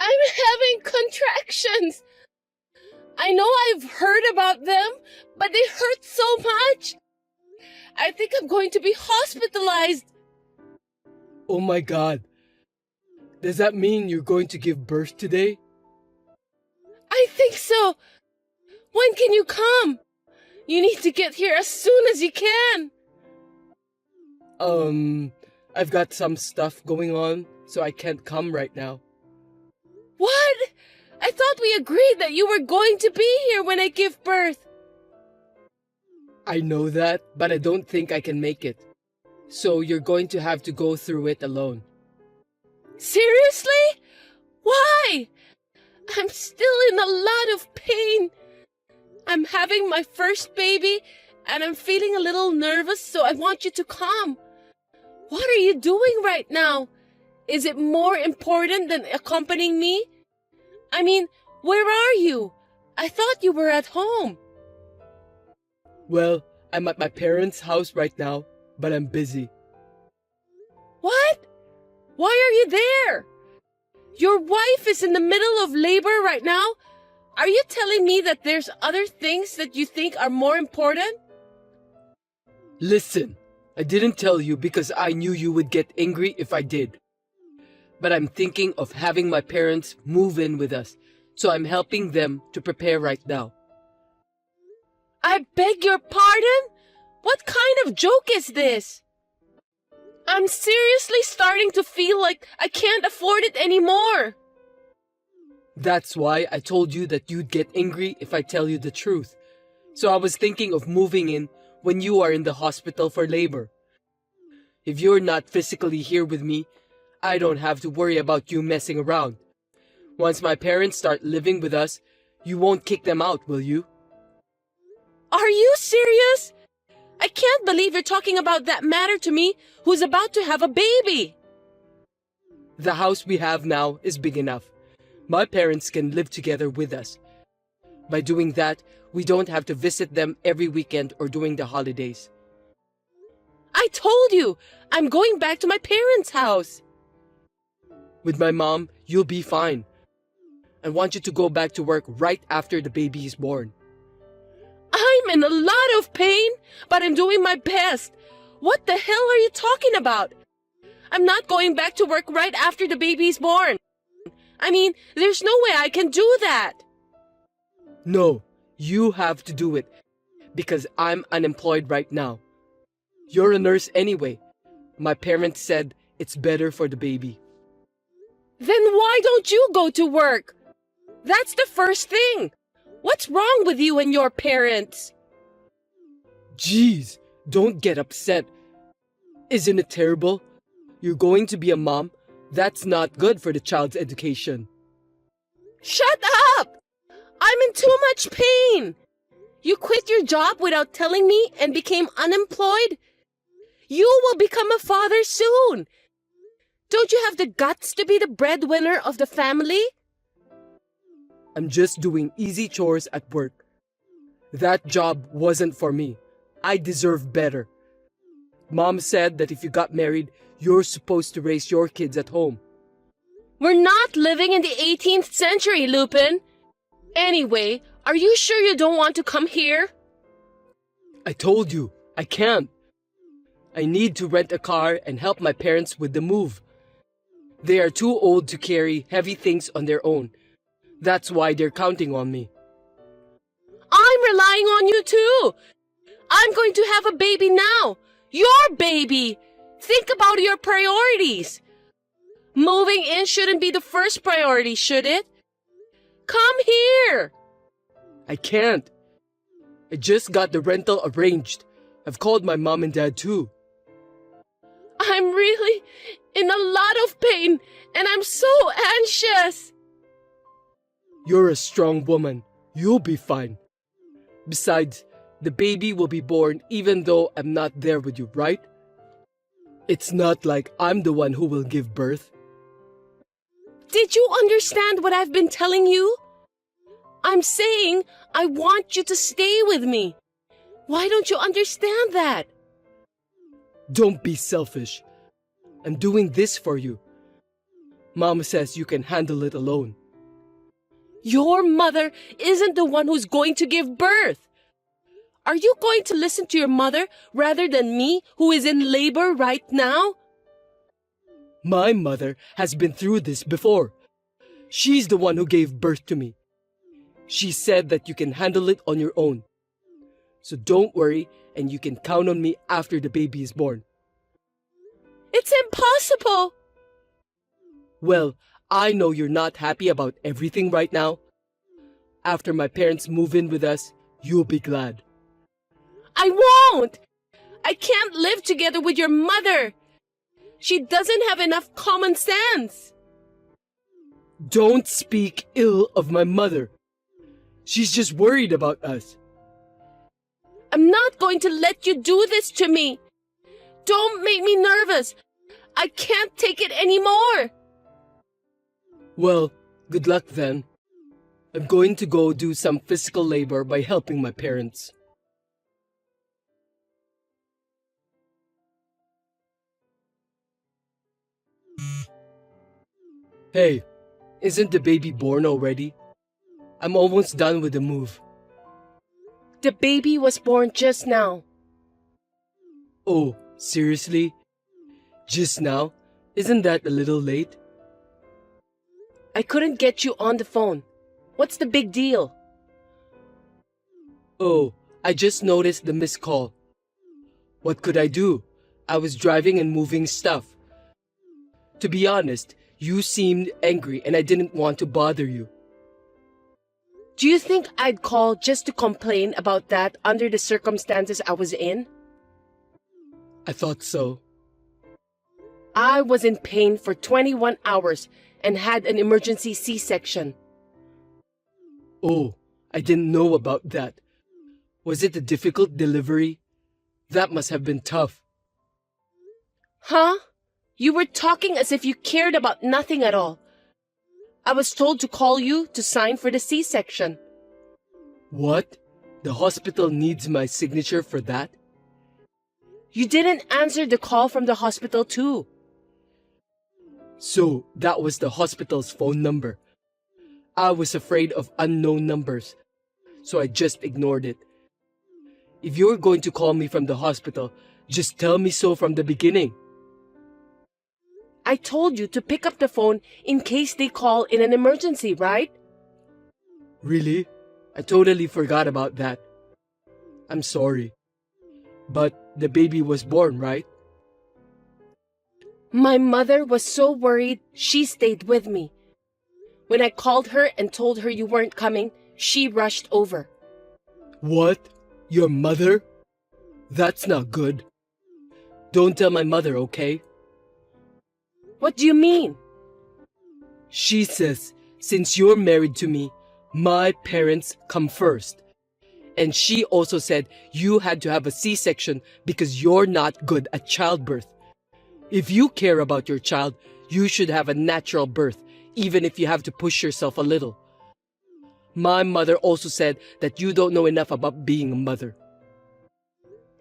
I'm having contractions. I know I've heard about them, but they hurt so much. I think I'm going to be hospitalized. Oh my God. Does that mean you're going to give birth today? I think so. When can you come? You need to get here as soon as you can. I've got some stuff going on, so I can't come right now. What? I thought we agreed that you were going to be here when I give birth. I know that, but I don't think I can make it. So you're going to have to go through it alone. Seriously? Why? I'm still in a lot of pain. I'm having my first baby, and I'm feeling a little nervous, so I want you to come. What are you doing right now? Is it more important than accompanying me? I mean, where are you? I thought you were at home. Well, I'm at my parents' house right now, but I'm busy. What? Why are you there? Your wife is in the middle of labor right now. Are you telling me that there's other things that you think are more important? Listen, I didn't tell you because I knew you would get angry if I did. But I'm thinking of having my parents move in with us, so I'm helping them to prepare right now. I beg your pardon? What kind of joke is this? I'm seriously starting to feel like I can't afford it anymore. That's why I told you that you'd get angry if I tell you the truth. So I was thinking of moving in when you are in the hospital for labor. If you're not physically here with me, I don't have to worry about you messing around. Once my parents start living with us, you won't kick them out, will you? Are you serious? I can't believe you're talking about that matter to me who's about to have a baby. The house we have now is big enough. My parents can live together with us. By doing that, we don't have to visit them every weekend or during the holidays. I told you, I'm going back to my parents' house. With my mom, you'll be fine. I want you to go back to work right after the baby is born. I'm in a lot of pain, but I'm doing my best. What the hell are you talking about? I'm not going back to work right after the baby's born. I mean, there's no way I can do that. No, you have to do it because I'm unemployed right now. You're a nurse anyway. My parents said it's better for the baby. Then why don't you go to work? That's the first thing. What's wrong with you and your parents? Jeez, don't get upset. Isn't it terrible? You're going to be a mom. That's not good for the child's education. Shut up! I'm in too much pain. You quit your job without telling me and became unemployed? You will become a father soon. Don't you have the guts to be the breadwinner of the family? I'm just doing easy chores at work. That job wasn't for me. I deserve better. Mom said that if you got married, you're supposed to raise your kids at home. We're not living in the 18th century, Lupin. Anyway, are you sure you don't want to come here? I told you, I can't. I need to rent a car and help my parents with the move. They are too old to carry heavy things on their own. That's why they're counting on me. I'm relying on you too. I'm going to have a baby now. Your baby. Think about your priorities. Moving in shouldn't be the first priority, should it? Come here. I can't. I just got the rental arranged. I've called my mom and dad too. I'm really in a lot of pain and I'm so anxious. You're a strong woman. You'll be fine. Besides, the baby will be born even though I'm not there with you, right? It's not like I'm the one who will give birth. Did you understand what I've been telling you? I'm saying I want you to stay with me. Why don't you understand that? Don't be selfish. I'm doing this for you. Mom says you can handle it alone. Your mother isn't the one who's going to give birth. Are you going to listen to your mother rather than me, who is in labor right now? My mother has been through this before. She's the one who gave birth to me. She said that you can handle it on your own. So don't worry, and you can count on me after the baby is born. It's impossible. Well, I know you're not happy about everything right now. After my parents move in with us, you'll be glad. I won't. I can't live together with your mother. She doesn't have enough common sense. Don't speak ill of my mother. She's just worried about us. I'm not going to let you do this to me. Don't make me nervous. I can't take it anymore. Well, good luck then. I'm going to go do some physical labor by helping my parents. Hey, isn't the baby born already? I'm almost done with the move. The baby was born just now. Oh, seriously? Just now? Isn't that a little late? I couldn't get you on the phone. What's the big deal? Oh, I just noticed the missed call. What could I do? I was driving and moving stuff. To be honest, you seemed angry and I didn't want to bother you. Do you think I'd call just to complain about that under the circumstances I was in? I thought so. I was in pain for 21 hours and had an emergency C-section. Oh, I didn't know about that. Was it a difficult delivery? That must have been tough. Huh? You were talking as if you cared about nothing at all. I was told to call you to sign for the C-section. What? The hospital needs my signature for that? You didn't answer the call from the hospital too. So, that was the hospital's phone number. I was afraid of unknown numbers, so I just ignored it. If you're going to call me from the hospital, just tell me so from the beginning. I told you to pick up the phone in case they call in an emergency, right? Really? I totally forgot about that. I'm sorry. But the baby was born, right? My mother was so worried, she stayed with me. When I called her and told her you weren't coming, she rushed over. What? Your mother? That's not good. Don't tell my mother, okay? What do you mean? She says, since you're married to me, my parents come first. And she also said you had to have a C-section because you're not good at childbirth. If you care about your child, you should have a natural birth, even if you have to push yourself a little. My mother also said that you don't know enough about being a mother.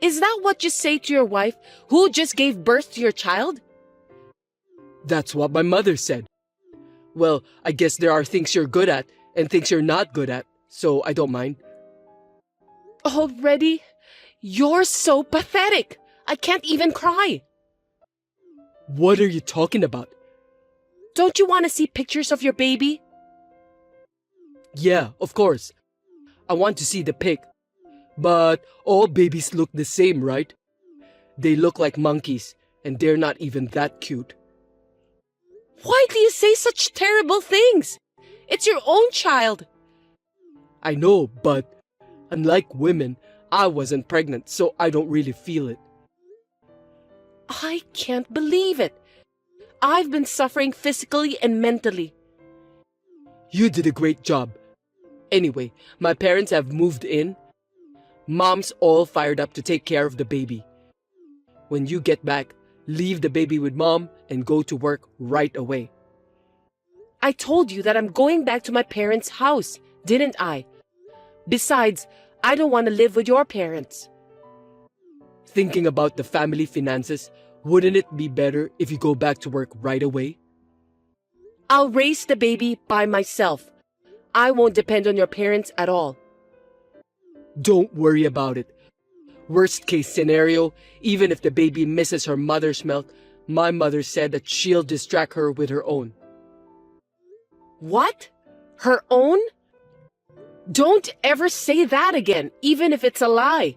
Is that what you say to your wife who just gave birth to your child? That's what my mother said. Well, I guess there are things you're good at and things you're not good at, so I don't mind. Already? You're so pathetic. I can't even cry. What are you talking about? Don't you want to see pictures of your baby? Yeah, of course. I want to see the pic. But all babies look the same, right? They look like monkeys, and they're not even that cute. Why do you say such terrible things? It's your own child. I know, but unlike women, I wasn't pregnant, so I don't really feel it. I can't believe it. I've been suffering physically and mentally. You did a great job. Anyway, my parents have moved in. Mom's all fired up to take care of the baby. When you get back, leave the baby with Mom and go to work right away. I told you that I'm going back to my parents' house, didn't I? Besides, I don't want to live with your parents. Thinking about the family finances, wouldn't it be better if you go back to work right away? I'll raise the baby by myself. I won't depend on your parents at all. Don't worry about it. Worst case scenario, even if the baby misses her mother's milk, my mother said that she'll distract her with her own. What? Her own? Don't ever say that again, even if it's a lie.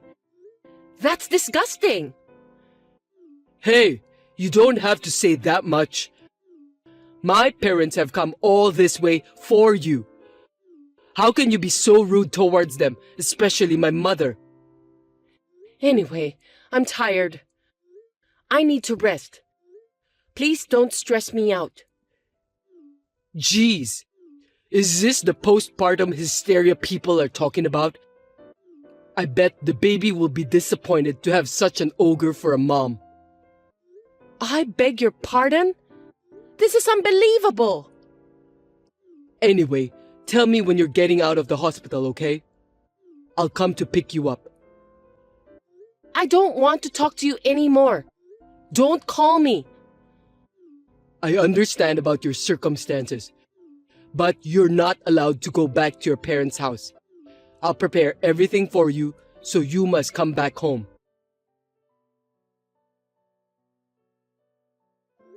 That's disgusting. Hey, you don't have to say that much. My parents have come all this way for you. How can you be so rude towards them, especially my mother? Anyway, I'm tired. I need to rest. Please don't stress me out. Jeez, is this the postpartum hysteria people are talking about? I bet the baby will be disappointed to have such an ogre for a mom. I beg your pardon? This is unbelievable. Anyway, tell me when you're getting out of the hospital, okay? I'll come to pick you up. I don't want to talk to you anymore. Don't call me. I understand about your circumstances, but you're not allowed to go back to your parents' house. I'll prepare everything for you, so you must come back home.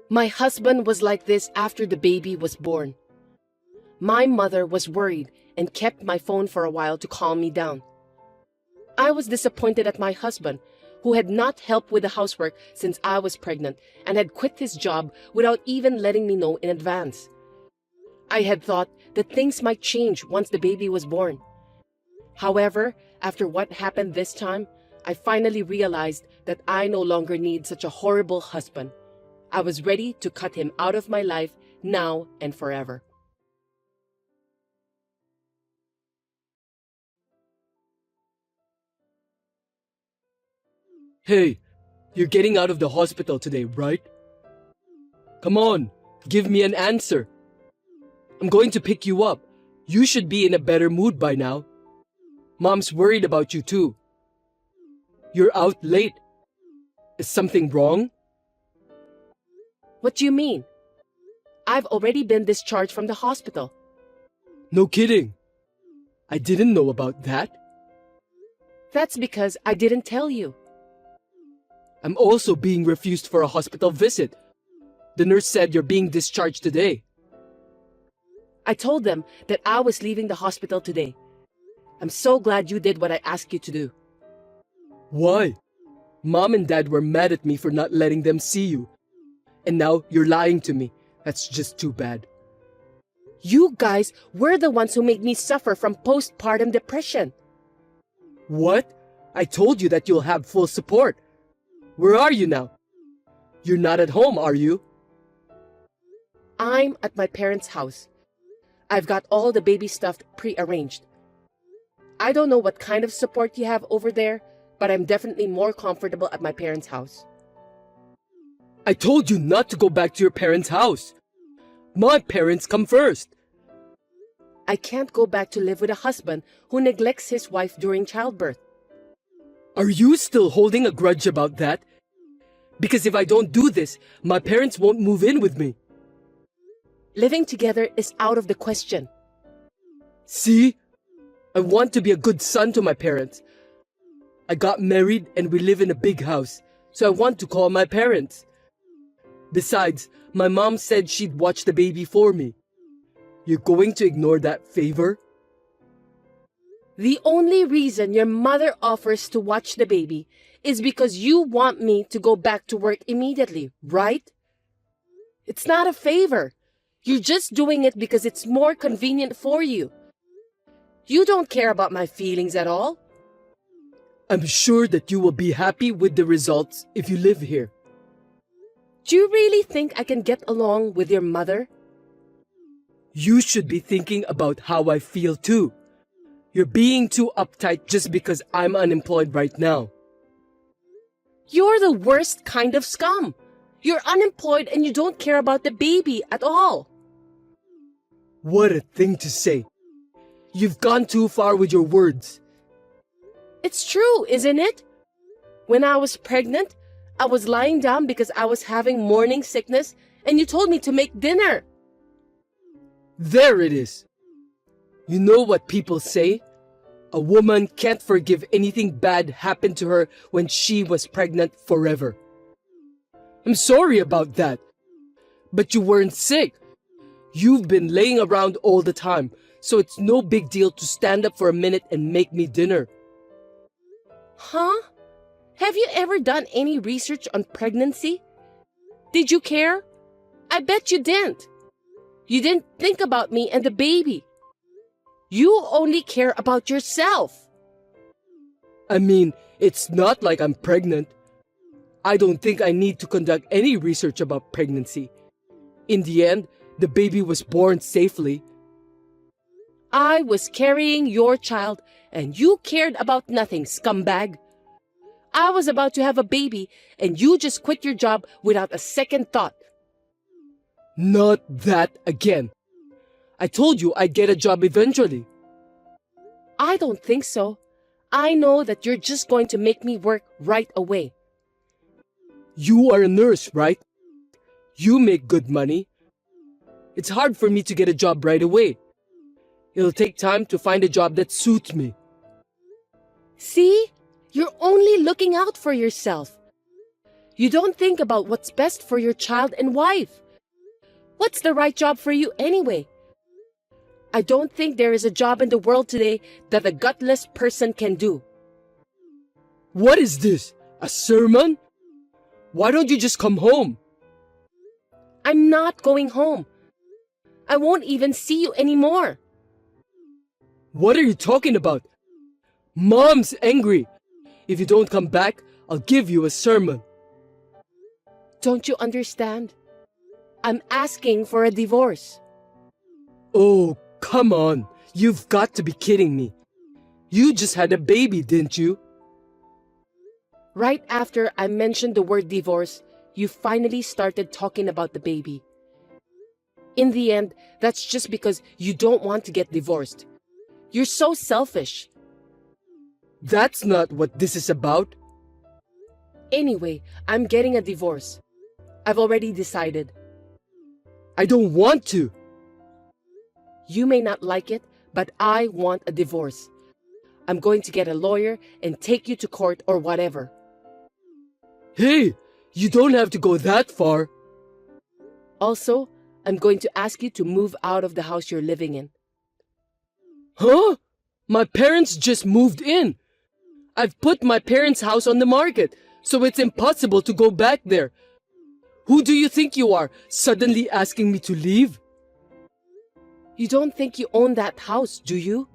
My husband was like this after the baby was born. My mother was worried and kept my phone for a while to calm me down. I was disappointed at my husband, who had not helped with the housework since I was pregnant and had quit his job without even letting me know in advance. I had thought that things might change once the baby was born. However, after what happened this time, I finally realized that I no longer need such a horrible husband. I was ready to cut him out of my life now and forever. Hey, you're getting out of the hospital today, right? Come on, give me an answer. I'm going to pick you up. You should be in a better mood by now. Mom's worried about you too. You're out late. Is something wrong? What do you mean? I've already been discharged from the hospital. No kidding. I didn't know about that. That's because I didn't tell you. I'm also being refused for a hospital visit. The nurse said you're being discharged today. I told them that I was leaving the hospital today. I'm so glad you did what I asked you to do. Why? Mom and Dad were mad at me for not letting them see you. And now you're lying to me. That's just too bad. You guys were the ones who made me suffer from postpartum depression. What? I told you that you'll have full support. Where are you now? You're not at home, are you? I'm at my parents' house. I've got all the baby stuff pre-arranged. I don't know what kind of support you have over there, but I'm definitely more comfortable at my parents' house. I told you not to go back to your parents' house. My parents come first. I can't go back to live with a husband who neglects his wife during childbirth. Are you still holding a grudge about that? Because if I don't do this, my parents won't move in with me. Living together is out of the question. See? I want to be a good son to my parents. I got married and we live in a big house, so I want to call my parents. Besides, my mom said she'd watch the baby for me. You're going to ignore that favor? The only reason your mother offers to watch the baby is because you want me to go back to work immediately, right? It's not a favor. You're just doing it because it's more convenient for you. You don't care about my feelings at all. I'm sure that you will be happy with the results if you live here. Do you really think I can get along with your mother? You should be thinking about how I feel too. You're being too uptight just because I'm unemployed right now. You're the worst kind of scum. You're unemployed and you don't care about the baby at all. What a thing to say. You've gone too far with your words. It's true, isn't it? When I was pregnant, I was lying down because I was having morning sickness and you told me to make dinner. There it is. You know what people say? A woman can't forgive anything bad happened to her when she was pregnant forever. I'm sorry about that. But you weren't sick. You've been laying around all the time, so it's no big deal to stand up for a minute and make me dinner. Huh? Have you ever done any research on pregnancy? Did you care? I bet you didn't. You didn't think about me and the baby. You only care about yourself. I mean, it's not like I'm pregnant. I don't think I need to conduct any research about pregnancy. In the end, the baby was born safely. I was carrying your child and you cared about nothing, scumbag. I was about to have a baby and you just quit your job without a second thought. Not that again. I told you I'd get a job eventually. I don't think so. I know that you're just going to make me work right away. You are a nurse, right? You make good money. It's hard for me to get a job right away. It'll take time to find a job that suits me. See? You're only looking out for yourself. You don't think about what's best for your child and wife. What's the right job for you anyway? I don't think there is a job in the world today that a gutless person can do. What is this? A sermon? Why don't you just come home? I'm not going home. I won't even see you anymore. What are you talking about? Mom's angry. If you don't come back, I'll give you a sermon. Don't you understand? I'm asking for a divorce. Oh, come on. You've got to be kidding me. You just had a baby, didn't you? Right after I mentioned the word divorce, you finally started talking about the baby. In the end, that's just because you don't want to get divorced. You're so selfish. That's not what this is about. Anyway, I'm getting a divorce. I've already decided. I don't want to. You may not like it, but I want a divorce. I'm going to get a lawyer and take you to court or whatever. Hey, you don't have to go that far. Also, I'm going to ask you to move out of the house you're living in. Huh? My parents just moved in. I've put my parents' house on the market, so it's impossible to go back there. Who do you think you are, suddenly asking me to leave? You don't think you own that house, do you?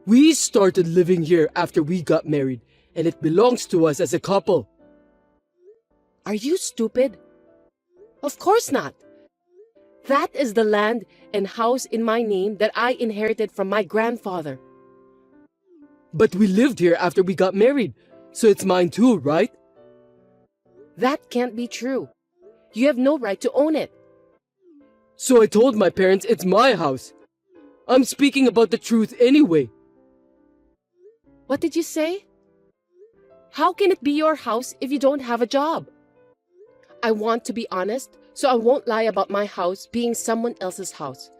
We started living here after we got married, and it belongs to us as a couple. Are you stupid? Of course not. That is the land and house in my name that I inherited from my grandfather. But we lived here after we got married, so it's mine too, right? That can't be true. You have no right to own it. So I told my parents it's my house. I'm speaking about the truth anyway. What did you say? How can it be your house if you don't have a job? I want to be honest, so I won't lie about my house being someone else's house.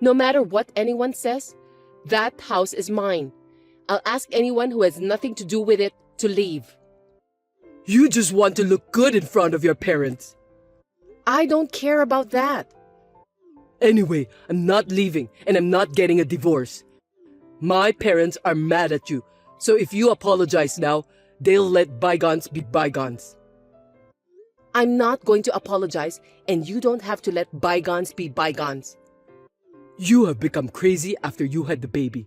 No matter what anyone says, that house is mine. I'll ask anyone who has nothing to do with it to leave. You just want to look good in front of your parents. I don't care about that. Anyway, I'm not leaving and I'm not getting a divorce. My parents are mad at you, so if you apologize now, they'll let bygones be bygones. I'm not going to apologize, and you don't have to let bygones be bygones. You have become crazy after you had the baby.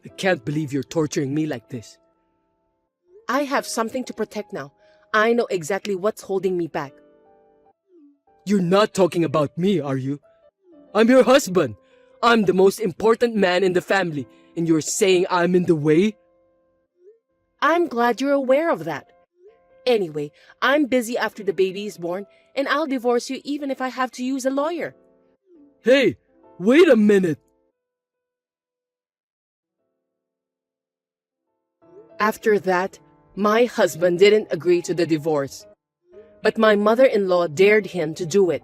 I can't believe you're torturing me like this. I have something to protect now. I know exactly what's holding me back. You're not talking about me, are you? I'm your husband. I'm the most important man in the family, and you're saying I'm in the way? I'm glad you're aware of that. Anyway, I'm busy after the baby is born, and I'll divorce you even if I have to use a lawyer. Hey, wait a minute. After that, my husband didn't agree to the divorce. But my mother-in-law dared him to do it.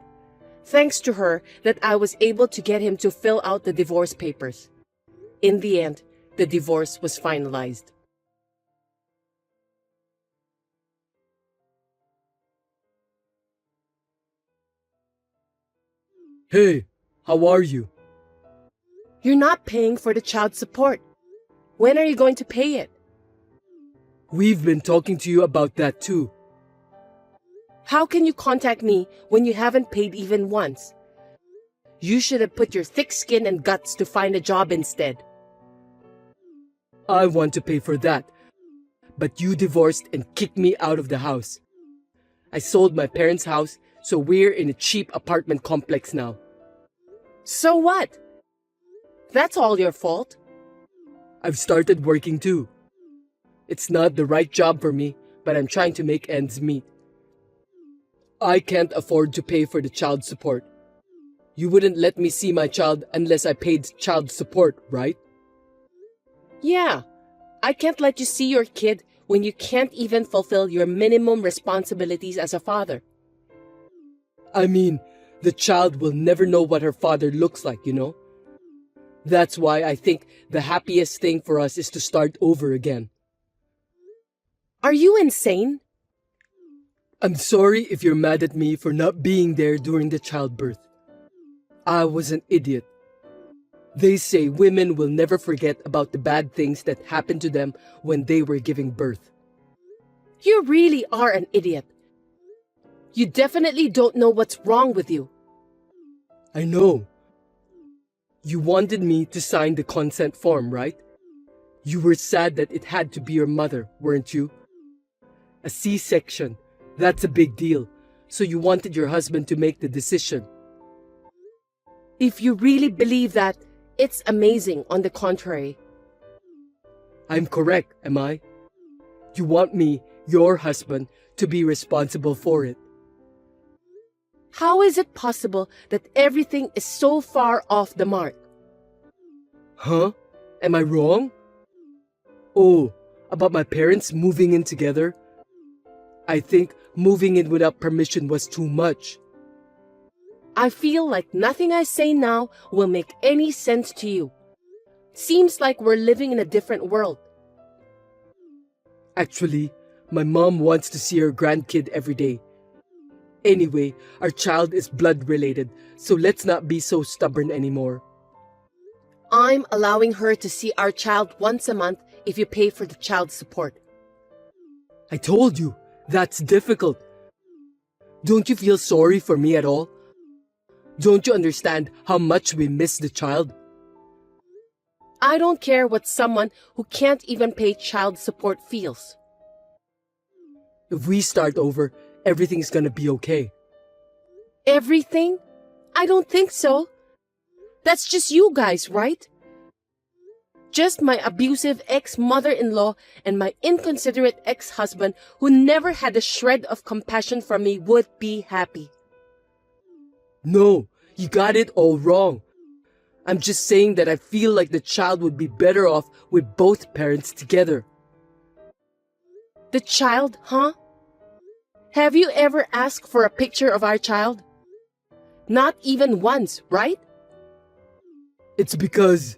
thanks to her that I was able to get him to fill out the divorce papers. In the end, the divorce was finalized. Hey, how are you? You're not paying for the child support. When are you going to pay it? We've been talking to you about that too. How can you contact me when you haven't paid even once? You should have put your thick skin and guts to find a job instead. I want to pay for that, but you divorced and kicked me out of the house. I sold my parents' house, so we're in a cheap apartment complex now. So what? That's all your fault. I've started working too. It's not the right job for me, but I'm trying to make ends meet. I can't afford to pay for the child support. You wouldn't let me see my child unless I paid child support, right? Yeah, I can't let you see your kid when you can't even fulfill your minimum responsibilities as a father. I mean, the child will never know what her father looks like, you know? That's why I think the happiest thing for us is to start over again. Are you insane? I'm sorry if you're mad at me for not being there during the childbirth. I was an idiot. They say women will never forget about the bad things that happened to them when they were giving birth. You really are an idiot. You definitely don't know what's wrong with you. I know. You wanted me to sign the consent form, right? You were sad that it had to be your mother, weren't you? A C-section, that's a big deal, so you wanted your husband to make the decision. If you really believe that, it's amazing on the contrary. I'm correct, am I? You want me, your husband, to be responsible for it. How is it possible that everything is so far off the mark? Huh? Am I wrong? Oh, about my parents moving in together? I think moving in without permission was too much. I feel like nothing I say now will make any sense to you. Seems like we're living in a different world. Actually, my mom wants to see her grandkid every day. Anyway, our child is blood related, so let's not be so stubborn anymore. I'm allowing her to see our child once a month if you pay for the child support. I told you, that's difficult. Don't you feel sorry for me at all? Don't you understand how much we miss the child? I don't care what someone who can't even pay child support feels. If we start over, everything's gonna be okay. Everything? I don't think so. That's just you guys, right? Just my abusive ex-mother-in-law and my inconsiderate ex-husband who never had a shred of compassion for me would be happy. No, you got it all wrong. I'm just saying that I feel like the child would be better off with both parents together. The child, huh? Have you ever asked for a picture of our child? Not even once, right? It's because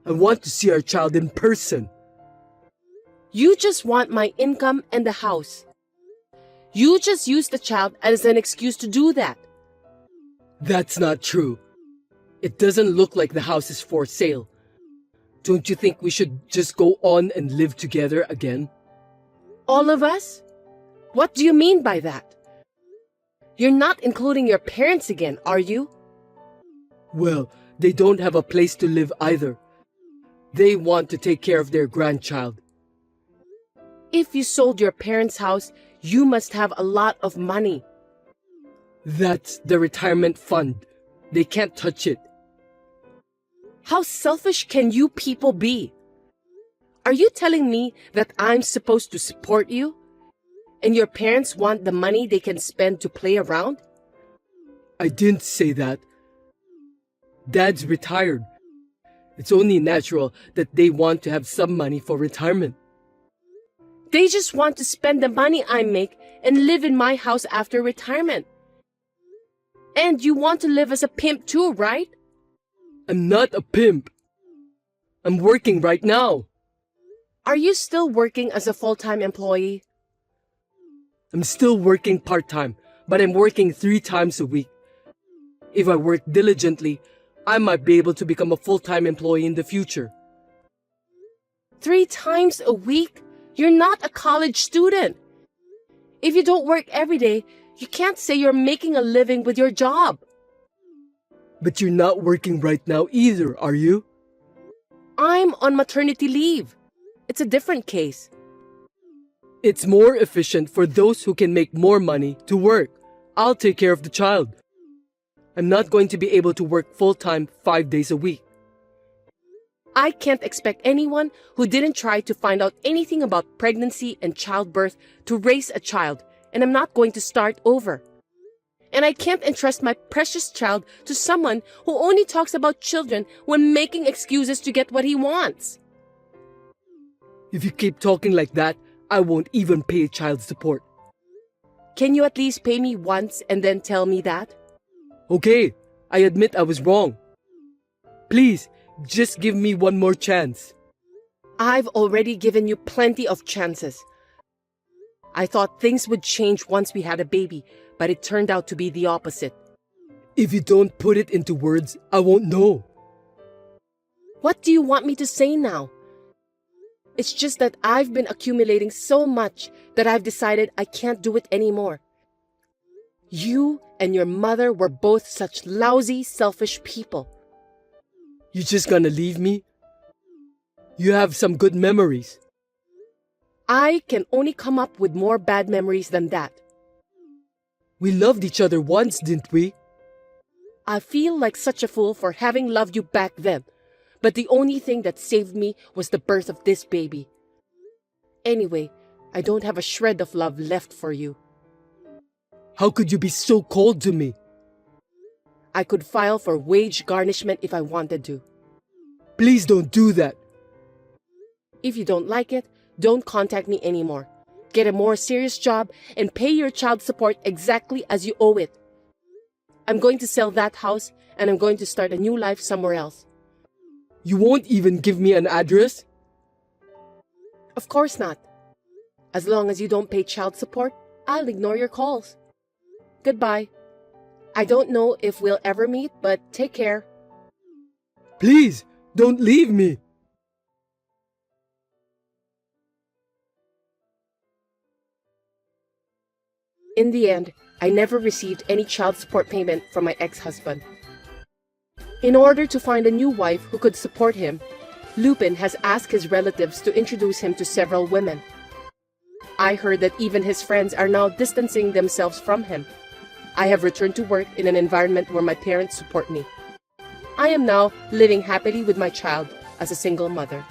I want to see our child in person. You just want my income and the house. You just use the child as an excuse to do that. That's not true. It doesn't look like the house is for sale. Don't you think we should just go on and live together again? All of us? What do you mean by that? You're not including your parents again, are you? Well, they don't have a place to live either. They want to take care of their grandchild. If you sold your parents' house, you must have a lot of money. That's the retirement fund. They can't touch it. How selfish can you people be? Are you telling me that I'm supposed to support you? And your parents want the money they can spend to play around? I didn't say that. Dad's retired. It's only natural that they want to have some money for retirement. They just want to spend the money I make and live in my house after retirement. And you want to live as a pimp too, right? I'm not a pimp. I'm working right now. Are you still working as a full-time employee? I'm still working part-time, but I'm working 3 times a week. If I work diligently, I might be able to become a full-time employee in the future. 3 times a week? You're not a college student. If you don't work every day, you can't say you're making a living with your job. But you're not working right now either, are you? I'm on maternity leave. It's a different case. It's more efficient for those who can make more money to work. I'll take care of the child. I'm not going to be able to work full-time 5 days a week. I can't expect anyone who didn't try to find out anything about pregnancy and childbirth to raise a child, and I'm not going to start over. And I can't entrust my precious child to someone who only talks about children when making excuses to get what he wants. If you keep talking like that, I won't even pay child support. Can you at least pay me once and then tell me that? Okay, I admit I was wrong. Please, just give me one more chance. I've already given you plenty of chances. I thought things would change once we had a baby, but it turned out to be the opposite. If you don't put it into words, I won't know. What do you want me to say now? It's just that I've been accumulating so much that I've decided I can't do it anymore. You and your mother were both such lousy, selfish people. You just gonna leave me? You have some good memories. I can only come up with more bad memories than that. We loved each other once, didn't we? I feel like such a fool for having loved you back then, but the only thing that saved me was the birth of this baby. Anyway, I don't have a shred of love left for you. How could you be so cold to me? I could file for wage garnishment if I wanted to. Please don't do that. If you don't like it, don't contact me anymore. Get a more serious job and pay your child support exactly as you owe it. I'm going to sell that house and I'm going to start a new life somewhere else. You won't even give me an address? Of course not. As long as you don't pay child support, I'll ignore your calls. Goodbye. I don't know if we'll ever meet, but take care. Please, don't leave me. In the end, I never received any child support payment from my ex-husband. In order to find a new wife who could support him, Lupin has asked his relatives to introduce him to several women. I heard that even his friends are now distancing themselves from him. I have returned to work in an environment where my parents support me. I am now living happily with my child as a single mother.